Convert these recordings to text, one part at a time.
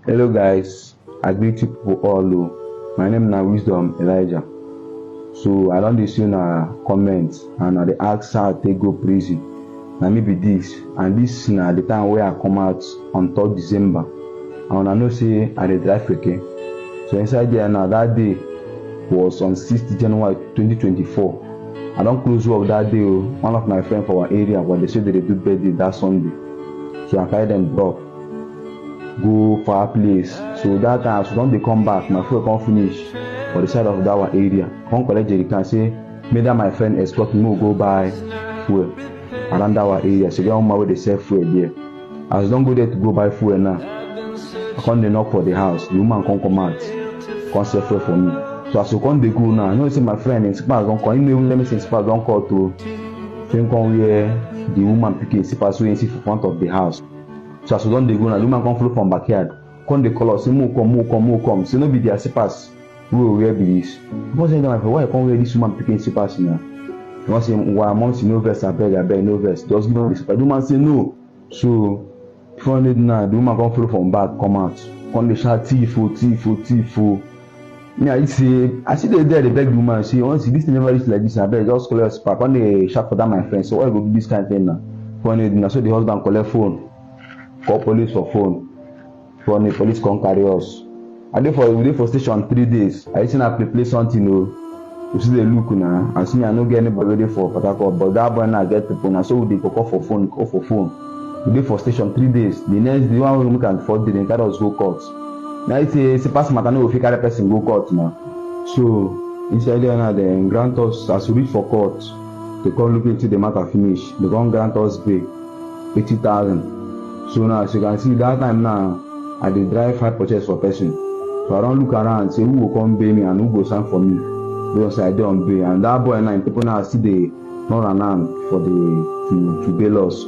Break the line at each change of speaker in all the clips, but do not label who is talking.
Hello guys, I greet you people all. My name is Wisdom Elijah. So I don't see na comment and I dey ask how I take go prison. Na me be this, and this na the time where I come out on 3rd December. And I know say I dey drive Keke. So inside there now, that day was on 6th January 2024. I don't close work that day. One of my friends for our area, but they say they do birthday that Sunday. So I carry them drop, go for our place. So that time, so don't they come back, my fuel come finish for the side of that our area. Come collect jerrycan, say, made that my friend escort me go buy fuel around our area. So get on my way, they sell fuel there. As don't go there to go buy fuel now, I come they knock for the house. The woman come out, come sell fuel for me. So as you come they go now, I know say my friend in Sipas don't call. Even let me say Sipas don't call to think come where the woman picking Sipas so in front of the house. So as we don't they go now, the woman come flow from backyard. Come they call us, say more come. Say no be their Sipas. We will wear this. Because say my friend, why I come wear this woman picking Sipas now? You want say why mom say no verse, I beg no verse. Just give me the Sipas. The woman say no. So before now, the woman come flow from back, come out. Come they shout thief. Me I see they there, they beg the woman, say, once this thing never reach like this, I beg just collect spark. When they shout for that my friend, so why go do this kind of thing now? Now, so the husband collect phone, call police for phone. When the police come carry us. We dey for station 3 days. I seen I play something, you see the look now, and see me I no get anybody ready for Port Harcourt, but that boy now get people now, so we dey call for phone. We dey for station 3 days. The next day, one week and 4 days, they carry us go court. Now it's a pass matter, no, if you carry person go court now. So inside there now, they grant us, as we reach for court, they come look into the matter finish. They come grant us bail 80,000. So now, as you can see, that time now, I dey drive 5 purchase for person. So I don't look around, say who will come pay me and who go sign for me. Because I dey on bail, and that boy now, people now see they not around for the to bail us.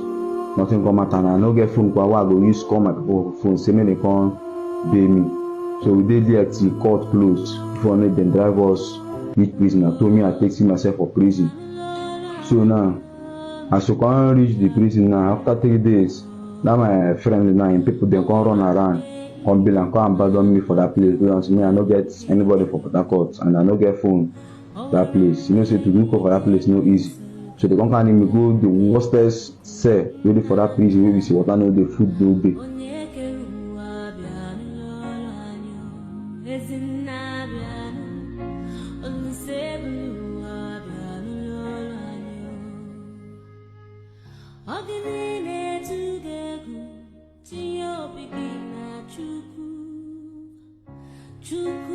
Nothing come out, and I no get phone. I go use call my people phone, say me they come pay me. So we did there till court closed. Before they drive us reach prison. I told me I take myself for prison. So now, as you can't reach the prison now, after 3 days, now my friend now, people they come run around, come bill and come abandon me for that place. Because me I no get anybody for Port Harcourt, and I no get phone that place. You know, say to look for that place no easy. So they come carry me go the worstest cell ready for that prison. Where we see water no dey, food no dey.
Chukwu